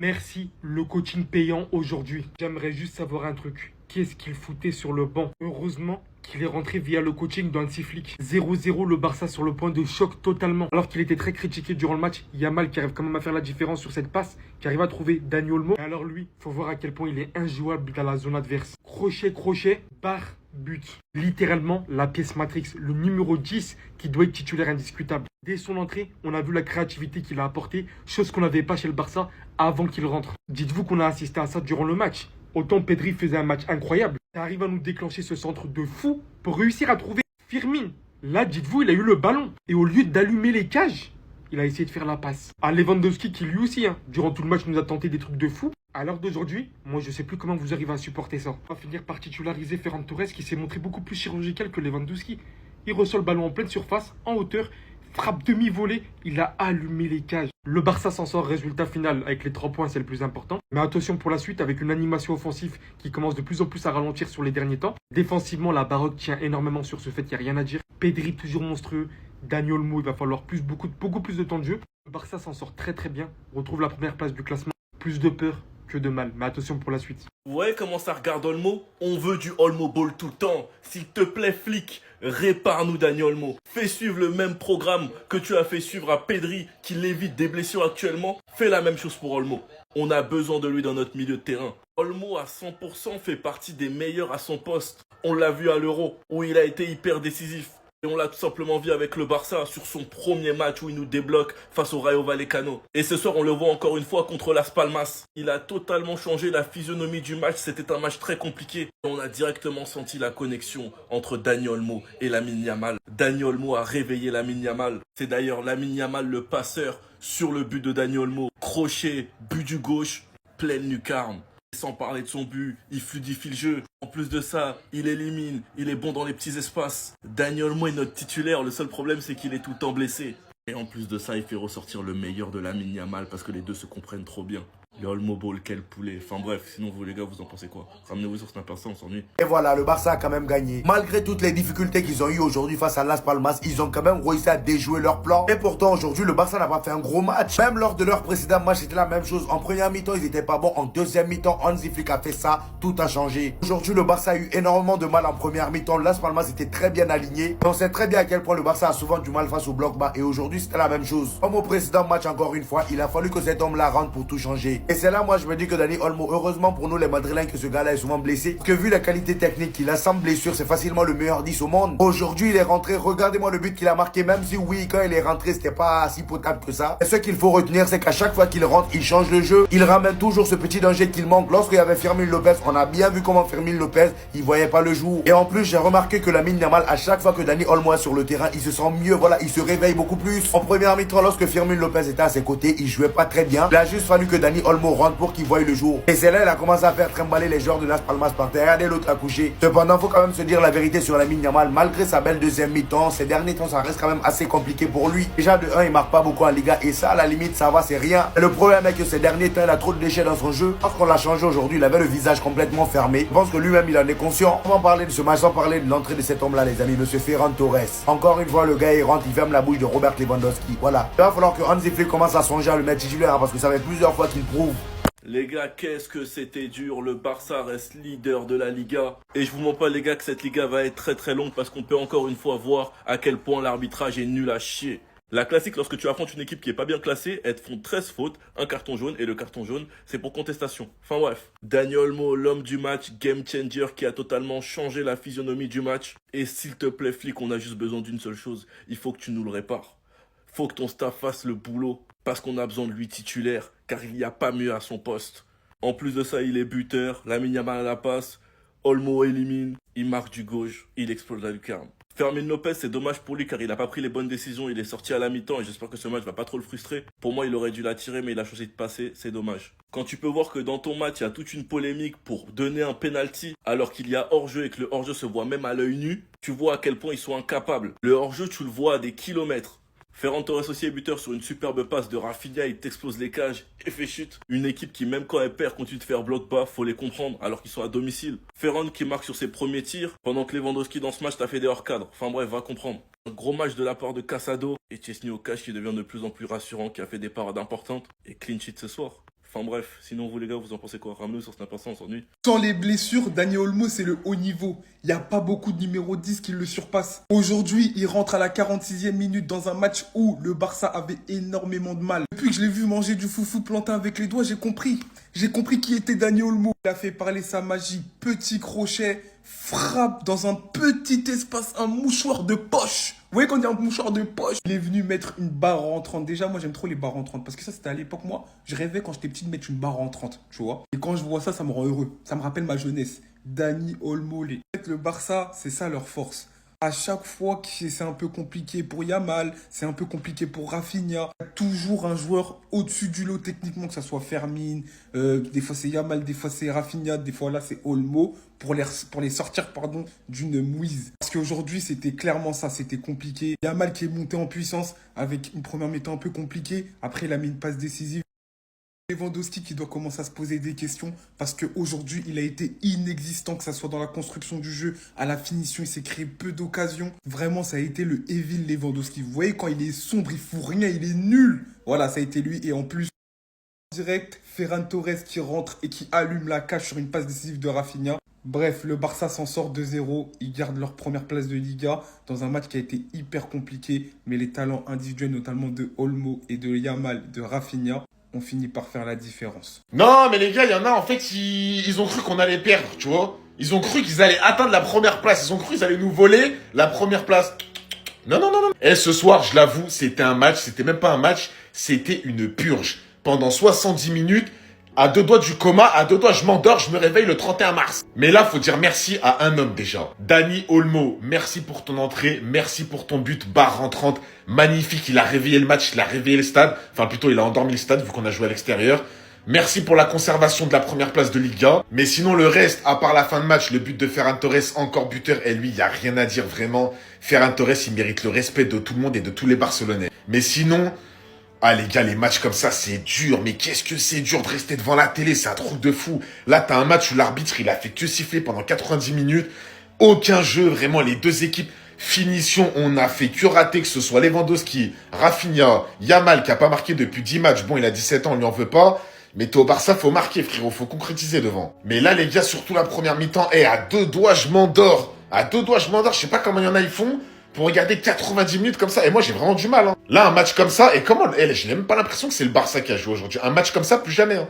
Merci, le coaching payant aujourd'hui. J'aimerais juste savoir un truc. Qu'est-ce qu'il foutait sur le banc? Heureusement qu'il est rentré via le coaching d'Hansi Flick. 0-0, le Barça sur le point de choc totalement. Alors qu'il était très critiqué durant le match, Yamal qui arrive quand même à faire la différence sur cette passe, qui arrive à trouver Dani Olmo. Et alors lui, faut voir à quel point il est injouable dans la zone adverse. Crochet, barre, but. Littéralement, la pièce Matrix, le numéro 10 qui doit être titulaire indiscutable. Dès son entrée, on a vu la créativité qu'il a apportée, chose qu'on n'avait pas chez le Barça avant qu'il rentre. Dites-vous qu'on a assisté à ça durant le match. Autant Pedri faisait un match incroyable, ça arrive à nous déclencher ce centre de fou pour réussir à trouver Firmin. Là, dites-vous, il a eu le ballon. Et au lieu d'allumer les cages, il a essayé de faire la passe. À Lewandowski qui lui aussi, durant tout le match, nous a tenté des trucs de fou. À l'heure d'aujourd'hui, moi je sais plus comment vous arrivez à supporter ça. On va finir par titulariser Ferran Torres qui s'est montré beaucoup plus chirurgical que Lewandowski. Il reçoit le ballon en pleine surface, en hauteur, frappe demi-volée, il a allumé les cages. Le Barça s'en sort, résultat final, avec les 3 points, c'est le plus important. Mais attention pour la suite, avec une animation offensive qui commence de plus en plus à ralentir sur les derniers temps. Défensivement, la Baroque tient énormément sur ce fait, il n'y a rien à dire. Pedri toujours monstrueux, Dani Olmo, il va falloir beaucoup plus de temps de jeu. Le Barça s'en sort très bien, retrouve la première place du classement. Plus de peur que de mal, mais attention pour la suite. Vous voyez comment ça regarde Olmo? On veut du Olmo Ball tout le temps. S'il te plaît, Flick, répare-nous Dani Olmo. Fais suivre le même programme que tu as fait suivre à Pedri, qui l'évite des blessures actuellement. Fais la même chose pour Olmo. On a besoin de lui dans notre milieu de terrain. Olmo à 100% fait partie des meilleurs à son poste. On l'a vu à l'Euro, où il a été hyper décisif. Et on l'a tout simplement vu avec le Barça sur son premier match où il nous débloque face au Rayo Vallecano. Et ce soir, on le voit encore une fois contre Las Palmas. Il a totalement changé la physionomie du match. C'était un match très compliqué. Et on a directement senti la connexion entre Dani Olmo et Lamine Yamal. Dani Olmo a réveillé Lamine Yamal. C'est d'ailleurs Lamine Yamal le passeur sur le but de Dani Olmo. Crochet, but du gauche, pleine lucarne. Sans parler de son but, il fluidifie le jeu. En plus de ça, il élimine, il est bon dans les petits espaces. Dani Olmo est notre titulaire, le seul problème c'est qu'il est tout le temps blessé. Et en plus de ça, il fait ressortir le meilleur de Lamine Yamal parce que les deux se comprennent trop bien. Le Olmo Ball, quel poulet. Enfin bref, sinon vous les gars, vous en pensez quoi? Ramenez-vous sur Snap Insta, on s'ennuie. Et voilà, le Barça a quand même gagné. Malgré toutes les difficultés qu'ils ont eues aujourd'hui face à Las Palmas, ils ont quand même réussi à déjouer leur plan. Et pourtant, aujourd'hui, le Barça n'a pas fait un gros match. Même lors de leur précédent match, c'était la même chose. En première mi-temps, ils n'étaient pas bons. En deuxième mi-temps, Hansi Flick a fait ça. Tout a changé. Aujourd'hui, le Barça a eu énormément de mal en première mi-temps. Las Palmas était très bien aligné. On sait très bien à quel point le Barça a souvent du mal face au bloc bas. Et aujourd'hui, c'était la même chose. Comme au précédent match, encore une fois, il a fallu que cet homme-là rentre pour tout changer. Et c'est là, moi, je me dis que Dani Olmo, heureusement pour nous les Madrilènes que ce gars-là est souvent blessé, parce que vu la qualité technique qu'il a sans blessure, c'est facilement le meilleur 10 au monde. Aujourd'hui il est rentré, regardez-moi le but qu'il a marqué, même si oui, quand il est rentré c'était pas si potable que ça. Et ce qu'il faut retenir, c'est qu'à chaque fois qu'il rentre, il change le jeu, il ramène toujours ce petit danger qu'il manque. Lorsqu'il y avait Fermin Lopez, on a bien vu comment Fermin Lopez, il voyait pas le jour. Et en plus j'ai remarqué que Lamine Yamal, à chaque fois que Dani Olmo est sur le terrain, il se sent mieux, voilà, il se réveille beaucoup plus. En première mi-temps, lorsque Fermin Lopez était à ses côtés, il jouait pas très bien. Il a juste fallu que Dani Olmo rentre pour qu'il voie le jour. Et c'est là il a commencé à faire trimballer les joueurs de Las Palmas par terre. Regardez l'autre à coucher. Cependant, faut quand même se dire la vérité sur Lamine Yamal. Malgré sa belle deuxième mi-temps, ces derniers temps, ça reste quand même assez compliqué pour lui. Déjà de 1, il marque pas beaucoup en Liga. Et ça, à la limite, ça va, c'est rien. Et le problème est que ces derniers temps, il a trop de déchets dans son jeu. Lorsqu'on l'a changé aujourd'hui, il avait le visage complètement fermé. Je pense que lui-même, il en est conscient. Comment parler de ce match sans parler de l'entrée de cet homme-là, les amis, monsieur Ferran Torres. Encore une fois, le gars, il rentre, il ferme la bouche de Robert Lewandowski. Voilà. Il va falloir que Hansi Flick commence à songer à le mettre titulaire, parce que ça fait plusieurs fois qu'il prouve. Les gars, qu'est-ce que c'était dur. Le Barça reste leader de la Liga. Et je vous mens pas les gars que cette Liga va être très longue parce qu'on peut encore une fois voir à quel point l'arbitrage est nul à chier. La classique, lorsque tu affrontes une équipe qui est pas bien classée, elles te font 13 fautes, un carton jaune, et le carton jaune, c'est pour contestation. Enfin bref. Dani Olmo, l'homme du match, game changer qui a totalement changé la physionomie du match. Et s'il te plaît, Flick, on a juste besoin d'une seule chose. Il faut que tu nous le répares. Faut que ton staff fasse le boulot. Parce qu'on a besoin de lui titulaire, car il n'y a pas mieux à son poste. En plus de ça, il est buteur, Lamine Yamal à la passe, Olmo élimine, il marque du gauche, il explose la lucarne. Fermin Lopez, c'est dommage pour lui car il n'a pas pris les bonnes décisions, il est sorti à la mi-temps et j'espère que ce match va pas trop le frustrer. Pour moi, il aurait dû la tirer mais il a choisi de passer, c'est dommage. Quand tu peux voir que dans ton match, il y a toute une polémique pour donner un penalty alors qu'il y a hors-jeu et que le hors-jeu se voit même à l'œil nu, tu vois à quel point ils sont incapables. Le hors-jeu, tu le vois à des kilomètres. Ferran Torres aussi est buteur sur une superbe passe de Rafinha, il t'explose les cages et fait chute. Une équipe qui même quand elle perd continue de faire bloc bas, faut les comprendre alors qu'ils sont à domicile. Ferran qui marque sur ses premiers tirs pendant que Lewandowski dans ce match t'a fait des hors-cadres. Enfin bref, va comprendre. Un gros match de la part de Casado et Chesney Ocash qui devient de plus en plus rassurant, qui a fait des parades importantes et clean sheet ce soir. Enfin bref, sinon vous les gars, vous en pensez quoi? Ramenez sur Snap Insta, on s'ennuie. Sans les blessures, Dani Olmo, c'est le haut niveau. Il n'y a pas beaucoup de numéro 10 qui le surpassent. Aujourd'hui, il rentre à la 46e minute dans un match où le Barça avait énormément de mal. Depuis que je l'ai vu manger du foufou plantain avec les doigts, j'ai compris. J'ai compris qui était Dani Olmo. Il a fait parler sa magie. Petit crochet, frappe dans un petit espace, un mouchoir de poche. Vous voyez quand il y a un mouchoir de poche, il est venu mettre une barre en 30. Déjà, moi, j'aime trop les barres en 30. Parce que ça, c'était à l'époque, moi, je rêvais quand j'étais petit de mettre une barre en 30, tu vois. Et quand je vois ça, ça me rend heureux. Ça me rappelle ma jeunesse. Dani Olmo. En fait, le Barça, c'est ça leur force. À chaque fois que c'est un peu compliqué pour Yamal, c'est un peu compliqué pour Rafinha, il y a toujours un joueur au-dessus du lot techniquement, que ce soit Fermin, des fois c'est Yamal, des fois c'est Rafinha, des fois là c'est Olmo, pour les sortir d'une mouise. Parce qu'aujourd'hui c'était clairement ça, c'était compliqué. Yamal qui est monté en puissance avec une première mi-temps un peu compliquée, après il a mis une passe décisive. Lewandowski qui doit commencer à se poser des questions parce qu'aujourd'hui, il a été inexistant, que ce soit dans la construction du jeu, à la finition, il s'est créé peu d'occasions. Vraiment, ça a été le Evil Lewandowski. Vous voyez, quand il est sombre, il fout rien, il est nul. Voilà, ça a été lui. Et en plus, direct, Ferran Torres qui rentre et qui allume la cage sur une passe décisive de Rafinha. Bref, le Barça s'en sort 2-0. Ils gardent leur première place de Liga dans un match qui a été hyper compliqué. Mais les talents individuels, notamment de Olmo et de Yamal, de Rafinha, on finit par faire la différence. Non, mais les gars, il y en a, en fait, ils ont cru qu'on allait perdre, tu vois. Ils ont cru qu'ils allaient atteindre la première place. Ils ont cru qu'ils allaient nous voler la première place. Non, non, non, non. Et ce soir, je l'avoue, c'était un match. C'était même pas un match. C'était une purge. Pendant 70 minutes, à deux doigts du coma, à deux doigts, je m'endors, je me réveille le 31 mars. Mais là, faut dire merci à un homme déjà. Dani Olmo, merci pour ton entrée, merci pour ton but, barre rentrante, magnifique, il a réveillé le match, il a réveillé le stade. Enfin, plutôt, il a endormi le stade vu qu'on a joué à l'extérieur. Merci pour la conservation de la première place de Liga. Mais sinon, le reste, à part la fin de match, le but de Ferran Torres, encore buteur, et lui, il n'y a rien à dire vraiment. Ferran Torres, il mérite le respect de tout le monde et de tous les Barcelonais. Mais sinon... Ah les gars, les matchs comme ça, c'est dur. Mais qu'est-ce que c'est dur de rester devant la télé, c'est un truc de fou. Là, t'as un match où l'arbitre, il a fait que siffler pendant 90 minutes. Aucun jeu, vraiment, les deux équipes. Finition, on a fait que rater, que ce soit Lewandowski, Rafinha, Yamal, qui a pas marqué depuis 10 matchs. Bon, il a 17 ans, on lui en veut pas. Mais t'es au Barça, faut marquer, frérot, faut concrétiser devant. Mais là, les gars, surtout la première mi-temps, à deux doigts, je m'endors. À deux doigts, je m'endors. Je sais pas comment il y en a, ils font pour regarder 90 minutes comme ça. Et moi, j'ai vraiment du mal. Hein. Là, un match comme ça, et comment... j'ai même pas l'impression que c'est le Barça qui a joué aujourd'hui. Un match comme ça, plus jamais. Hein.